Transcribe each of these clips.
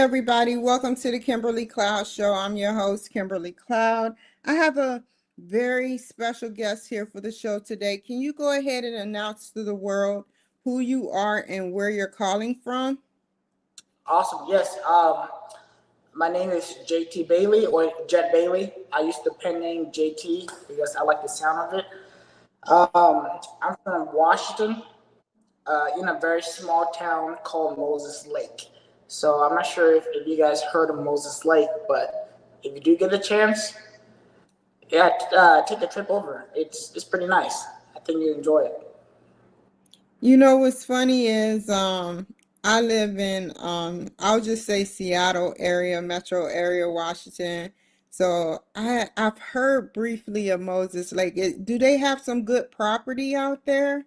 everybody. Welcome to the Kimberly Cloud Show. I'm your host, Kimberly Cloud. I have a very special guest here for the show today. Can you go ahead and announce to the world who you are and where you're calling from? Awesome. Yes. My name is JT Bailey or Jet Bailey. I used the pen name JT because I like the sound of it. I'm from Washington, in a very small town called Moses Lake. So I'm not sure if you guys heard of Moses Lake, but if you do get a chance, yeah, take a trip over. It's pretty nice. I think you enjoy it. You know what's funny is I live in I'll just say Seattle area, metro area, Washington. So I've heard briefly of Moses Lake. Do they have some good property out there?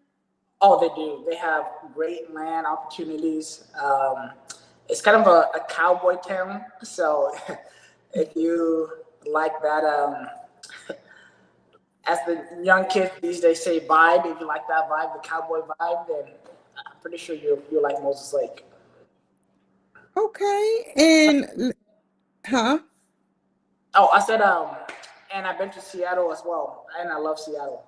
Oh, they do. They have great land opportunities. It's kind of a cowboy town. So if you like that, as the young kids these days say, vibe, if you like that vibe, the cowboy vibe, then I'm pretty sure you like Moses Lake. Okay. And huh? Oh, I said, and I've been to Seattle as well, and I love Seattle.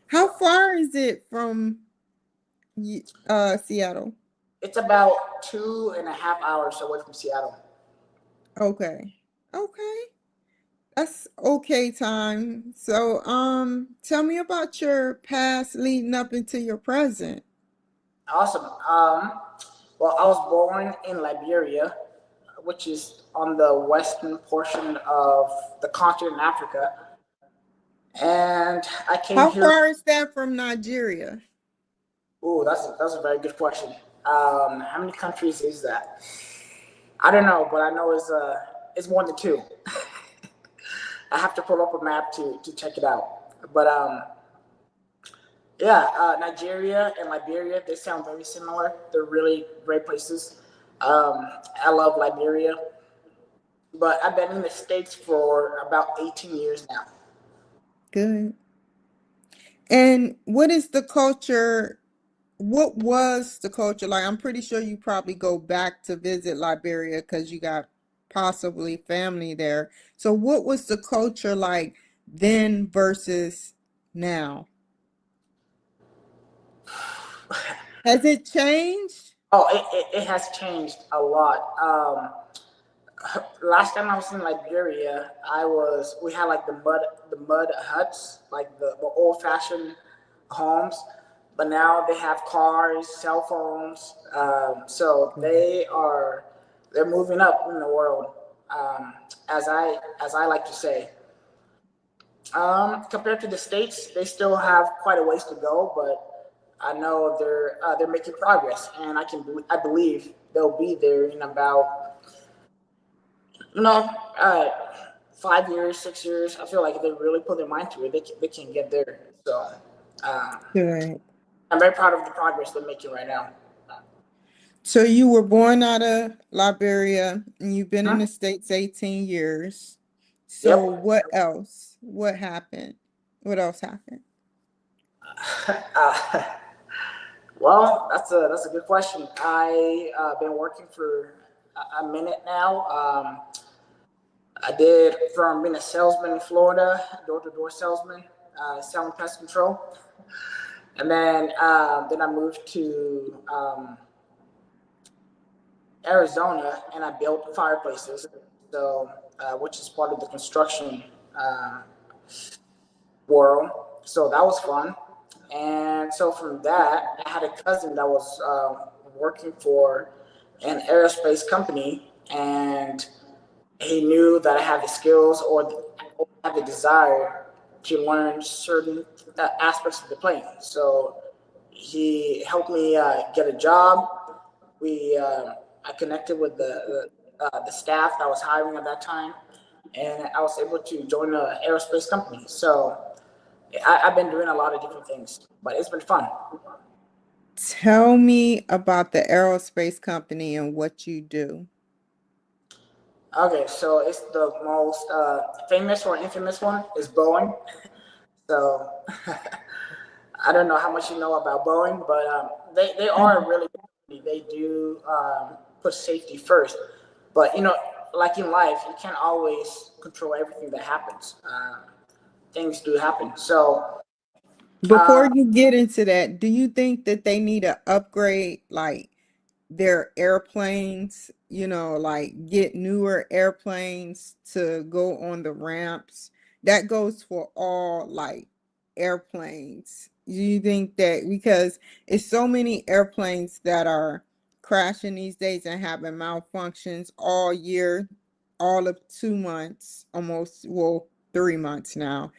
How far is it from Seattle? It's about 2.5 hours away from Seattle. Okay. Okay. That's okay time. So, tell me about your past leading up into your present. Awesome. Well, I was born in Liberia, which is on the western portion of the continent Africa, and I came How here. far is that from Nigeria? Oh, that's a very good question. How many countries is that? I don't know, but I know it's more than two. I have to pull up a map to check it out. But yeah, Nigeria and Liberia, they sound very similar. They're really great places. I love Liberia, but I've been in the States for about 18 years now. Good. And what is the culture? What was the culture like? I'm pretty sure you probably go back to visit Liberia because you got possibly family there. So what was the culture like then versus now? Has it changed? Oh, it has changed a lot. Last time I was in Liberia, we had like the mud huts, like the old fashioned homes, but now they have cars, cell phones. So they're moving up in the world, as I like to say. Compared to the states, they still have quite a ways to go, but I know they're making progress, and I believe they'll be there in about you know, uh, 5 years, 6 years. I feel like if they really put their mind to it, they can get there. So uh, Good. I'm very proud of the progress they're making right now. So you were born out of Liberia and you've been in Mhm. the States 18 years. So Yep. what else? What happened? What else happened? uh, well, that's a good question. I been working for a minute now. I did from being a salesman in Florida, door to door salesman, selling pest control, and then I moved to Arizona, and I built fireplaces. So, which is part of the construction uh, world. So that was fun. And so from that, I had a cousin that was working for an aerospace company, and he knew that I had the skills or had the desire to learn certain aspects of the plane. So he helped me get a job. We I connected with the staff that was hiring at that time, and I was able to join an aerospace company. So I've been doing a lot of different things, but it's been fun. Tell me about the aerospace company and what you do. Okay, so it's the most famous or infamous one is Boeing. So I don't know how much you know about Boeing, but they are Mhm. really, they do put safety first. But like in life, you can't always control everything that happens. Things do happen. So Before you get into that, do you think that they need to upgrade like their airplanes, like get newer airplanes to go on the ramps? That goes for all like airplanes. Do you think that because it's so many airplanes that are crashing these days and having malfunctions all year, all of 2 months, almost, well, 3 months now,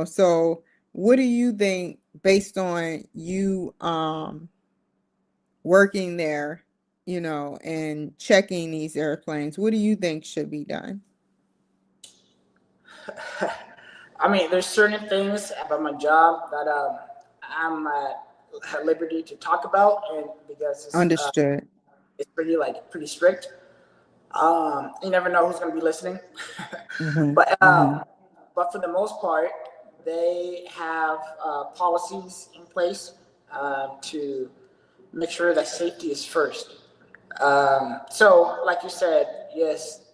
so what do you think based on you working there, and checking these airplanes? What do you think should be done? I mean, there's certain things about my job that I'm at liberty to talk about, and because Understood. it's pretty strict. You never know who's going to be listening, Mm-hmm. but Mm-hmm. but for the most part, they have policies in place to make sure that safety is first. So, like you said, yes,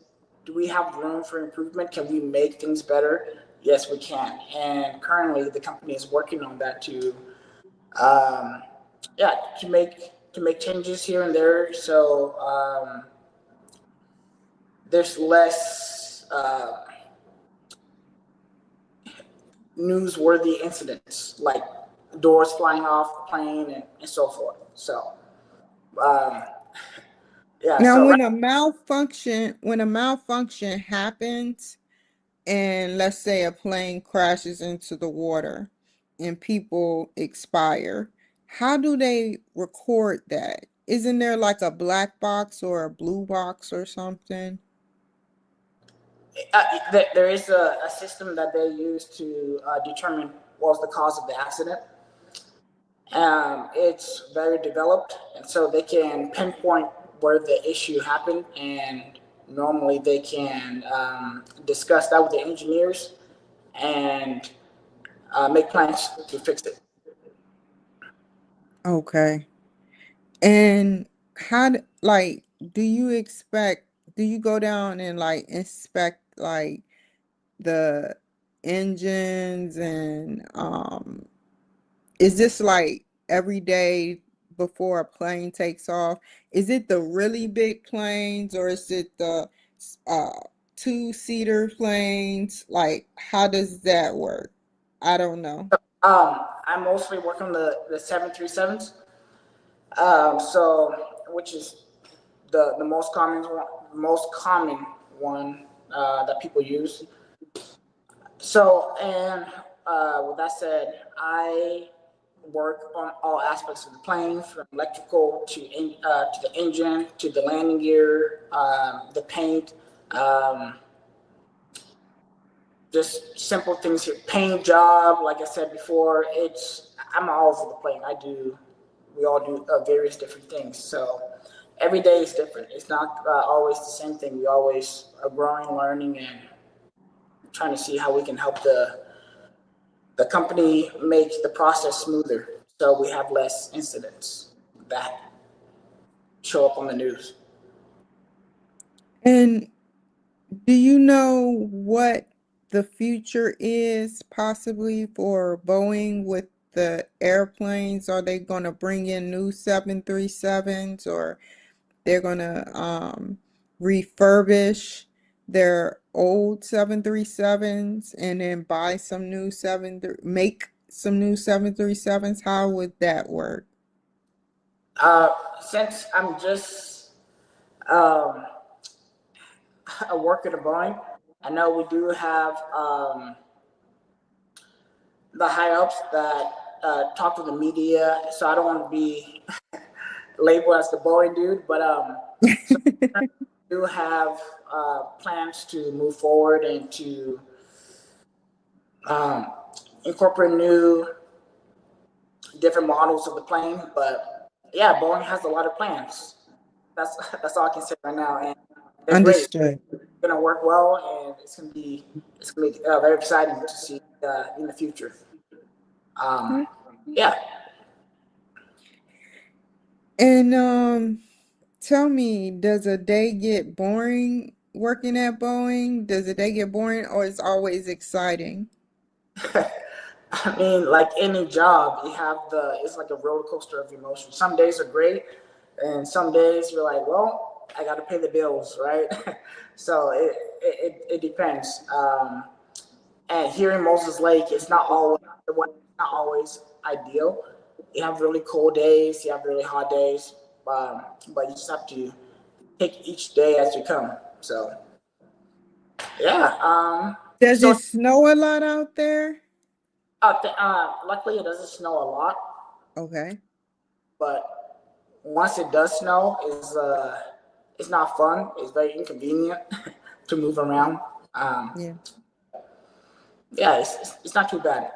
do we have room for improvement? Can we make things better? Yes, we can. And currently, the company is working on that um, yeah, to make changes here and there. So there's less newsworthy incidents like doors flying off the plane and so forth. So um, yeah, Now, so right. when a malfunction happens, and let's say a plane crashes into the water and people expire, how do they record that? Isn't there like a black box or a blue box or something? There is a system that they use to determine what was the cause of the accident. It's very developed, and so they can pinpoint where the issue happened, and normally they can discuss that with the engineers and make plans to fix it. Okay. And like, do you expect, do you go down and like inspect like the engines and is this like every day before a plane takes off? Is it the really big planes or is it the uh two-seater planes? Like, how does that work? I don't know. I mostly work on the 737s, so which is the most common one that people use. So, and with that said, I work on all aspects of the plane, from electrical to the engine to the landing gear, the paint, um, just simple things here. Paint job, like I said before, I'm all over the plane. We all do various different things. So every day is different. It's not always the same thing. We always are growing, learning, and trying to see how we can help the company make the process smoother, so we have less incidents that show up on the news. And do you know what the future is possibly for Boeing with the airplanes? Are they going to bring in new 737s or they're going to refurbish their old 737s and then buy some new make some new 737s? How would that work? Since I'm just um, a worker at Boeing, I know we do have the high ups that talk to the media, so I don't want to be labeled as the Boeing dude, but so we do have plans to move forward and to um, incorporate new different models of the plane. But yeah, Boeing has a lot of plans. That's that's all I can say right now, and they're great. Understood. It's gonna work well, and it's gonna be very exciting to see in the future. Um, yeah. And Tell me, does a day get boring working at Boeing? Does a day get boring or is always exciting? I mean, like any job, you have it's like a roller coaster of emotions. Some days are great, and some days you're like, well, I got to pay the bills, right? So it depends. And here in Moses Lake, it's not always not always ideal. You have really cold days, you have really hot days, but you just have to take each day as you come. So yeah. Does So it snow a lot out there? luckily, it doesn't snow a lot, Okay. but once it does snow, it's not fun. It's very inconvenient to move around. Um, Yeah. yeah, it's not too bad.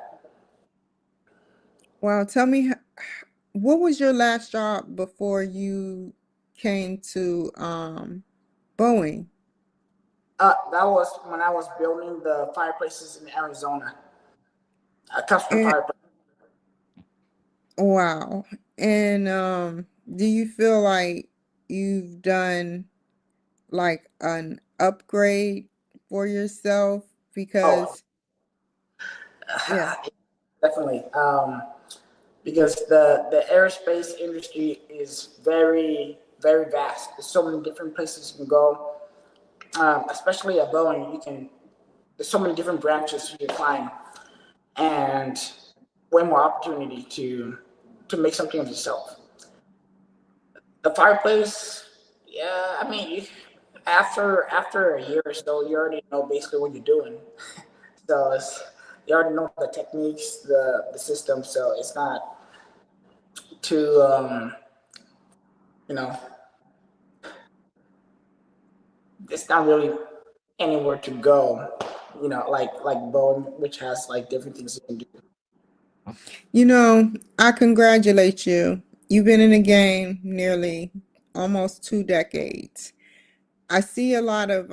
Well, tell me, what was your last job before you came to Boeing? That was when I was building the fireplaces in Arizona, a custom And fireplace. wow. And do you feel like you've done like an upgrade for yourself? Oh, Because yeah. definitely. Because the aerospace industry is very vast. There's so many different places you can go. Especially at Boeing, you can. There's so many different branches you can climb, and way more opportunity to make something of yourself. The fireplace, yeah. I mean, after a year or so, you already know basically what you're doing. So you already know the techniques, the system. So it's not too you know, it's not really anywhere to go. Like Boeing, which has like different things you can do. You know, I congratulate you. You've been in the game nearly almost 2 decades. I see a lot of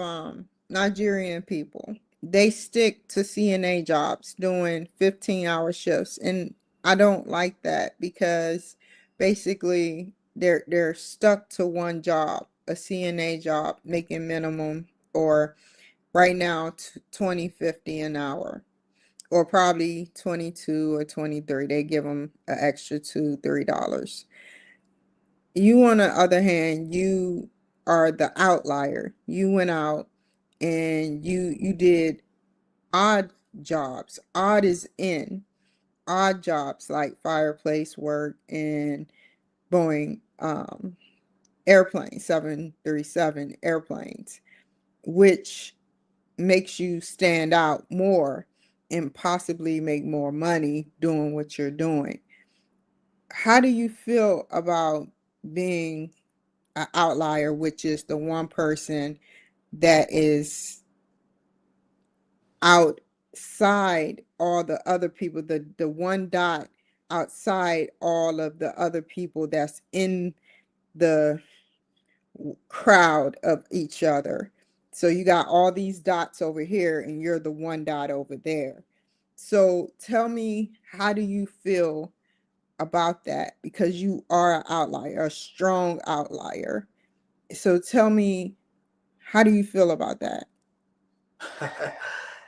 Nigerian people. They stick to CNA jobs doing 15-hour shifts, and I don't like that because basically they're stuck to one job, a CNA job, making minimum or right now 20.50 an hour or probably 22 or 23. They give them an extra $2, $3. You, on the other hand, you are the outlier. You went out and you did odd jobs. Odd is in odd jobs like fireplace work and Boeing airplanes, 737 airplanes, which makes you stand out more and possibly make more money doing what you're doing. How do you feel about being an outlier, which is the one person that is outside all the other people, the one dot outside all of the other people that's in the crowd of each other. So you got all these dots over here and you're the one dot over there. So tell me, how do you feel about that? Because you are an outlier, a strong outlier. So tell me, how do you feel about that?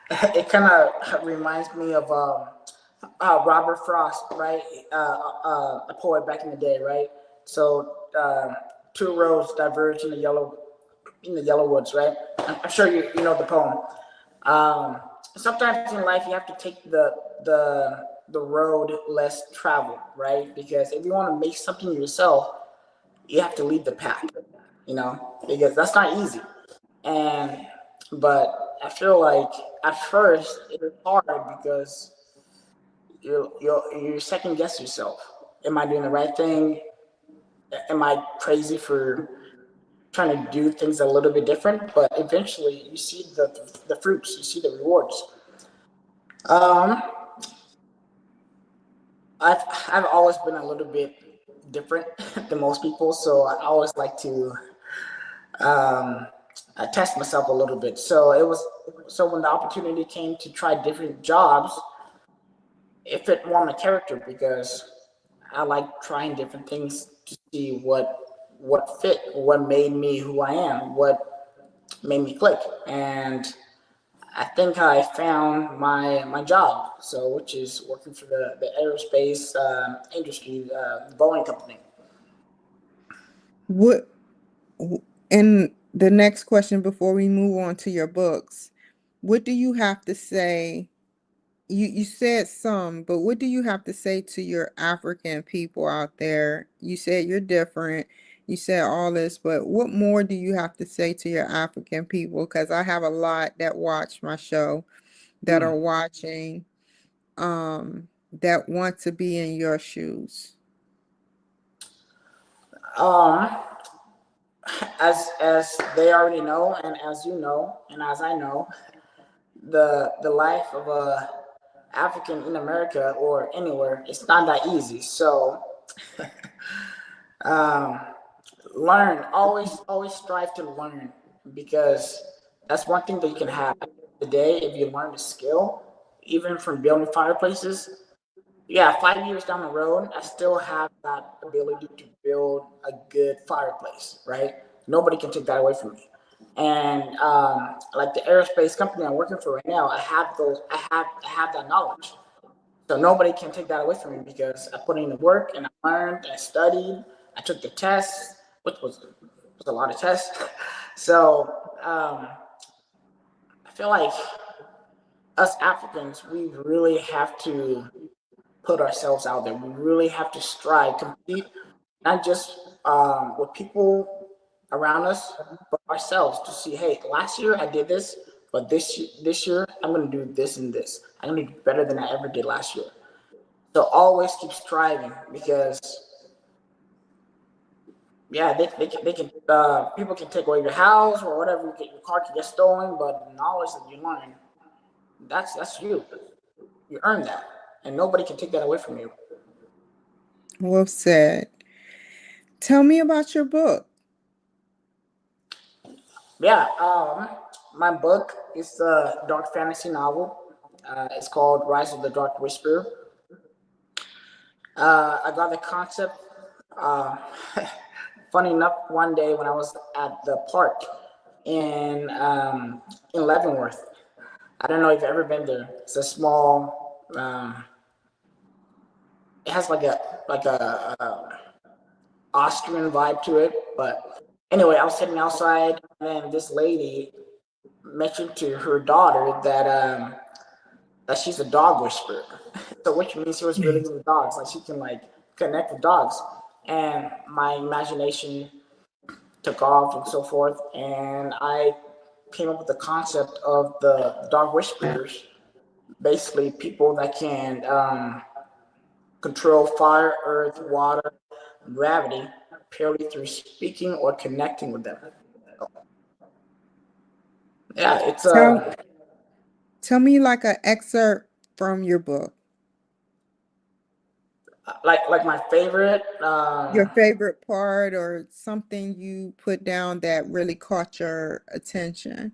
It kind of reminds me of Robert Frost, right? A poet back in the day, right? So two roads diverge in the yellow woods, right? I'm sure you know the poem. Um, Sometimes in life you have to take the road less traveled, right? Because if you want to make something yourself, you have to lead the pack, because that's not easy. And but I feel like at first it is hard because you second guess yourself. Am I doing the right thing? Am I crazy for trying to do things a little bit different? But eventually, you see the fruits. You see the rewards. Um, I've always been a little bit different than most people, so I always like to um, test myself a little bit. So when the opportunity came to try different jobs, it fit more my character because I like trying different things to see what fit, what made me who I am, what made me click. And I think I found my job, so which is working for the aerospace industry, Boeing company. What, and the next question before we move on to your books, what do you have to say? You said some, but what do you have to say to your African people out there? You said you're different. You said all this, but what more do you have to say to your African people? Because I have a lot that watch my show, that Mm. are watching, that want to be in your shoes. Um, as they already know, and as you know, and as I know, the life of a African in America or anywhere, it's not that easy. So um, learn, always strive to learn, because that's one thing that you can have today if you learn the skill, even from building fireplaces. Yeah, 5 years down the road, I still have that ability to build a good fireplace, right? Nobody can take that away from me. And like the aerospace company I'm working for right now, I have that knowledge. So nobody can take that away from me because I put in the work and I learned, I studied, I took the tests, which was a lot of tests. So I feel like us Africans, we really have to put ourselves out there. We really have to strive, compete, not just with people around us, but ourselves to see, hey, last year I did this, but this year I'm going to do this and this. I'm going to do better than I ever did last year. So always keep striving, because yeah, they can people can take away your house or whatever, your car can get stolen, but the knowledge that you learn, that's you. You earn that, and nobody can take that away from you. Well said. Tell me about your book. Yeah, my book is a dark fantasy novel. It's called Rise of the Dark Whisperer. I got the concept. Uh, Funny enough, one day when I was at the park in Leavenworth, I don't know if you've ever been there. It's a small. It has like a Austrian vibe to it, but anyway, I was sitting outside, and this lady mentioned to her daughter that she's a dog whisperer. So which means she was really good with dogs. Like she can like connect with dogs. And my imagination took off and so forth. And I came up with the concept of the dog whisperers, basically people that can control fire, earth, water, gravity purely through speaking or connecting with them. Yeah, it's Tell tell me like an excerpt from your book. like my favorite. Your favorite part or something you put down that really caught your attention.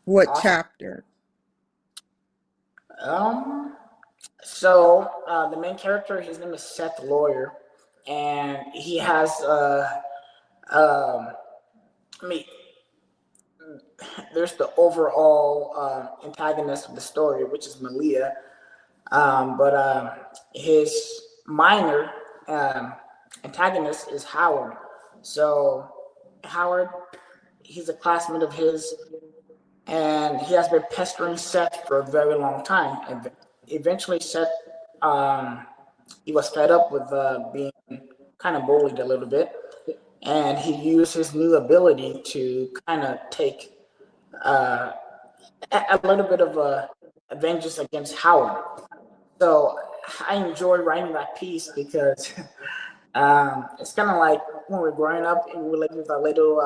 What Awesome. chapter? Um, so the main character, his name is Seth Lawyer, and he has um, I mean, there's the overall antagonist of the story, which is Malia, but his minor um, antagonist is Howard. So Howard, he's a classmate of his, and he has been pestering Seth for a very long time. And eventually, Seth he was fed up with being kind of bullied a little bit, and he used his new ability to kind of take uh, a little bit of a vengeance against Howard. So I enjoy writing that piece because it's kind of like when we're growing up and we're living with our little,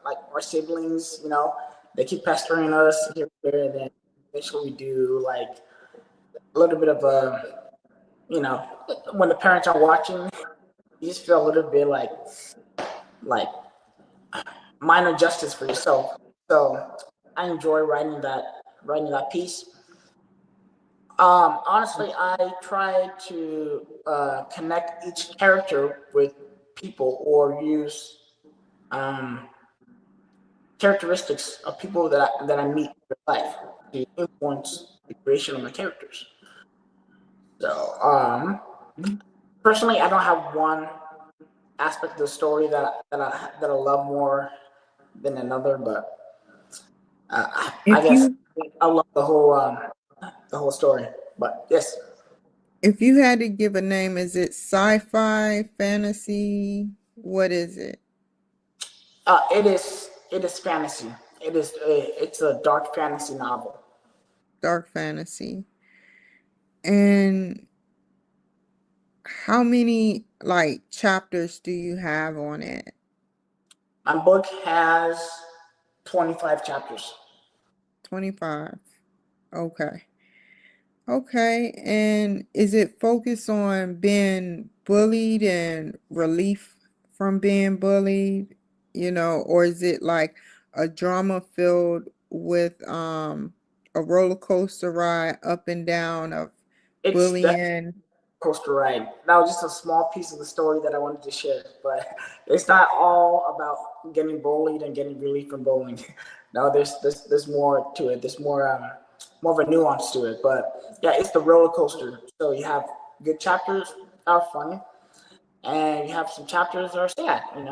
like our siblings, they keep pestering us here and there, and then eventually we do like a little bit of you know, when the parents are watching, you just feel a little bit like minor justice for yourself. So I enjoy writing that piece. Honestly, I try to connect each character with people or use characteristics of people that I meet in life to influence the creation of my characters. So personally, I don't have one aspect of the story that I love more than another, but I If guess you I love the whole story. But yes, if you had to give a name, is it sci-fi, fantasy? What is it? it is fantasy. It's a dark fantasy novel. Dark fantasy. And how many like chapters do you have on it? My book has 25 chapters. 25. Okay. Okay. And is it focused on being bullied and relief from being bullied, or is it like a drama filled with a roller coaster ride up and down of It's the bullying? coaster ride. That was just a small piece of the story that I wanted to share, but it's not all about getting bullied and getting relief from bullying. No, there's more to it. There's more of a nuance to it. But yeah, it's the roller coaster. So you have good chapters that are funny, and you have some chapters that are sad. Kind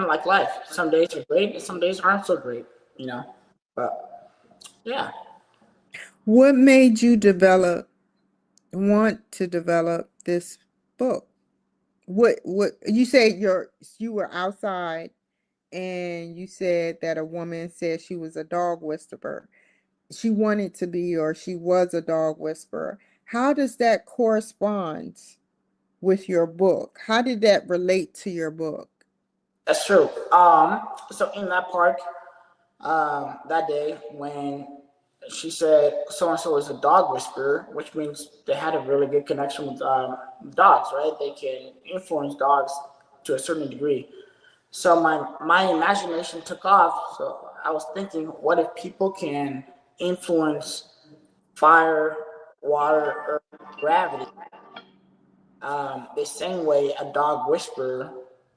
of like life. Some days are great, and some days aren't so great. You know, but yeah. What made you want to develop this book? What you said you were outside and you said that a woman said she was a dog whisperer. She wanted to be or she was a dog whisperer. How does that correspond with your book? How did that relate to your book? That's true. So in that park, that day when she said so and so is a dog whisperer, which means they had a really good connection with dogs, right? They can influence dogs to a certain degree. So my imagination took off. So I was thinking, what if people can influence fire, water, earth, gravity? The same way a dog whisperer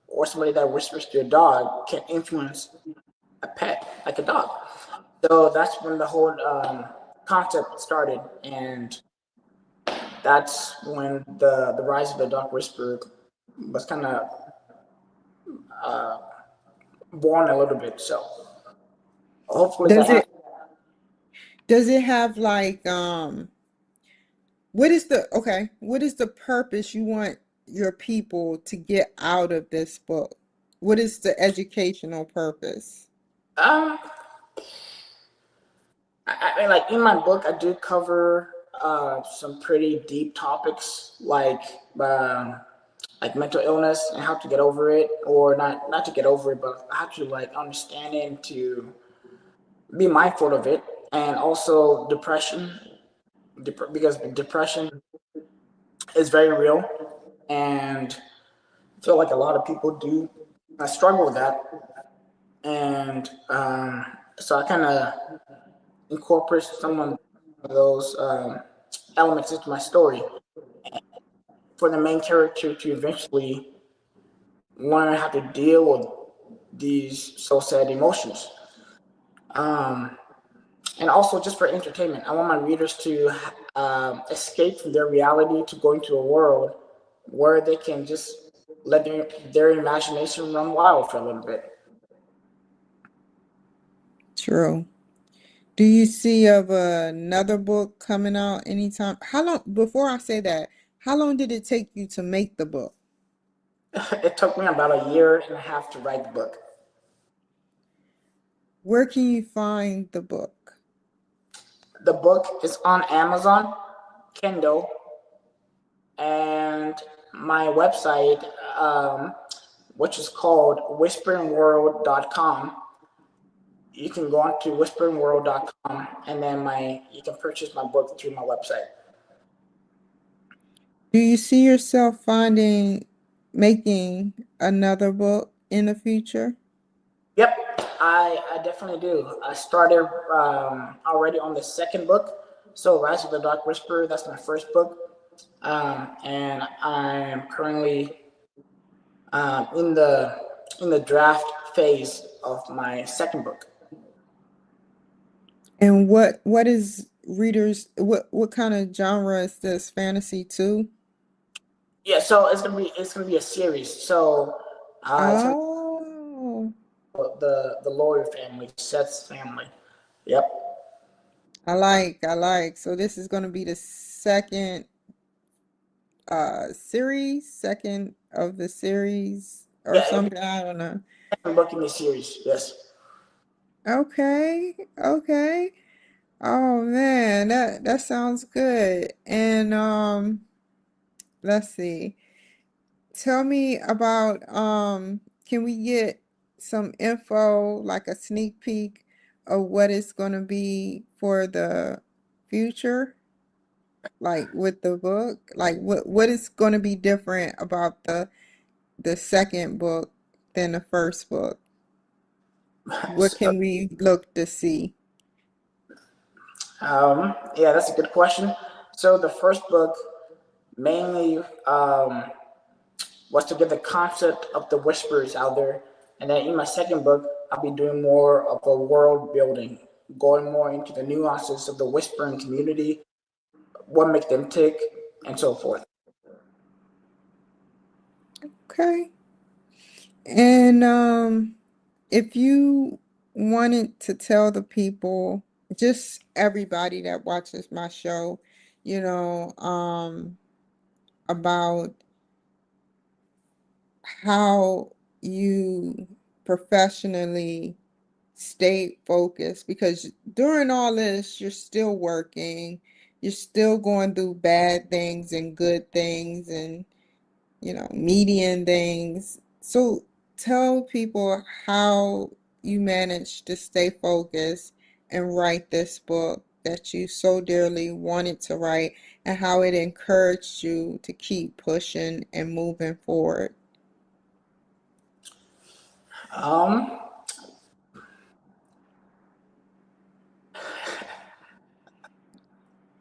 or somebody that whispers to a dog can influence a pet, like a dog. So that's when the whole concept started, and that's when the rise of the dog whisperer was kind of uh, born a little bit. So hopefully Does that it answers. does it have like what is the purpose you want your people to get out of this book? What is the educational purpose? Um, I mean, like in my book, I do cover some pretty deep topics, like mental illness and how to get over it, or not to get over it, but how to like understand it and to be mindful of it, and also depression, because depression is very real, and I feel like a lot of people do struggle with that, and so I kind of incorporate some of those elements into my story for the main character to eventually learn how to deal with these so sad emotions. Um, and also just for entertainment, I want my readers to escape from their reality to go into a world where they can just let their imagination run wild for a little bit. True. Do you see of another book coming out anytime? How long, before I say that, how long did it take you to make the book? It took me about a year and a half to write the book. Where can you find the book? The book is on Amazon, Kindle, and my website, which is called whisperingworld.com. You can go on to whisperingworld.com, and then you can purchase my book through my website. Do you see yourself making another book in the future? Yep, I definitely do. I started already on the second book. So Rise of the Dark Whisperer, that's my first book. And I am currently in the draft phase of my second book. And what is readers what kind of genre is this? Fantasy too? Yeah, so it's gonna be a series. So it's gonna Oh, be the lawyer family, Seth's family. Yep. I like. So this is going to be the second series, second of the series or Yeah, it'll be something. I don't know. the second book in the series. Yes. Okay, okay. Oh man, that sounds good. And let's see. Tell me about can we get some info, like a sneak peek of what it's going to be for the future? Like with the book? Like what is going to be different about the second book than the first book? What So, can we look to see? yeah, that's a good question. So the first book mainly was to get the concept of the whispers out there, and then in my second book, I'll be doing more of a world building, going more into the nuances of the whispering community, what makes them tick, and so forth. Okay. And if you wanted to tell the people, just everybody that watches my show, you know, about how you professionally stay focused, because during all this, you're still working, you're still going through bad things and good things and, median things. So tell people how you managed to stay focused and write this book that you so dearly wanted to write, and how it encouraged you to keep pushing and moving forward. Um,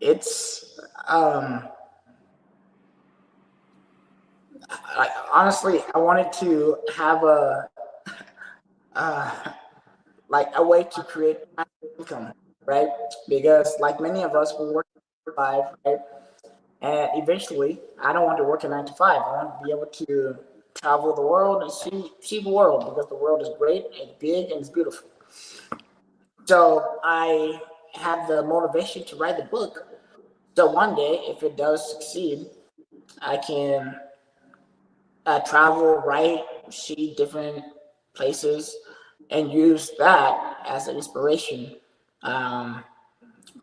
it's honestly, I wanted to have uh, a way to create income, right? Because like many of us, we work 5, right? And eventually, I don't want to work a 9 to 5. I want to be able to travel the world and see the world, because the world is great, it's big, and it's beautiful. So I had the motivation to write the book. So one day, if it does succeed, I can travel, write, see different places, and use that as an inspiration um,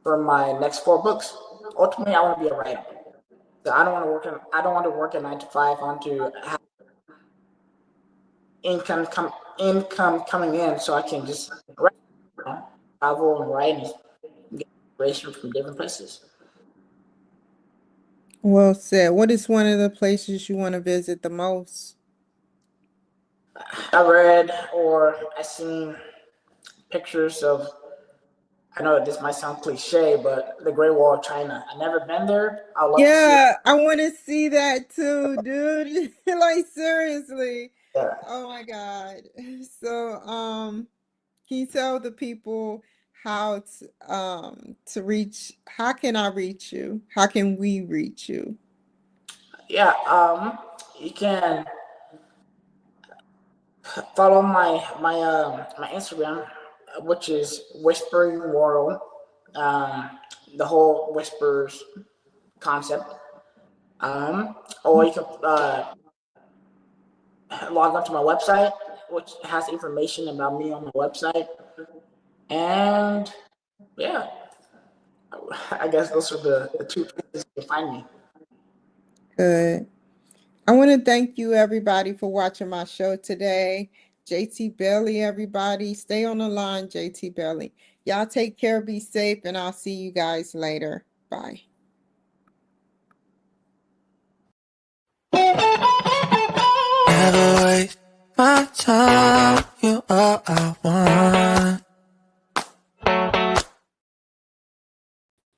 for my next 4 books. Ultimately, I want to be a writer. So I don't want to work a 9 to 5. I want to have income income coming in, so I can just write, travel and write and get inspiration from different places. Well said. What is one of the places you want to visit the most? I read or I seen pictures of. I know this might sound cliche, but the Great Wall of China. I've never been there. I'd love to see it. Yeah, I want to see that too, dude. Like seriously. Yeah. Oh my God. So, can you tell the people how to reach, how can I reach you? How can we reach you? Yeah. You can follow my Instagram, which is Whispering World. Um, the whole whispers concept. Or you can log onto my website, which has information about me on my website. And yeah, I guess those are the 2 places you can find me. Good. I want to thank you everybody for watching my show today. JT Belly, everybody. Stay on the line, JT Belly. Y'all take care, be safe, and I'll see you guys later. Bye. Never waste my time.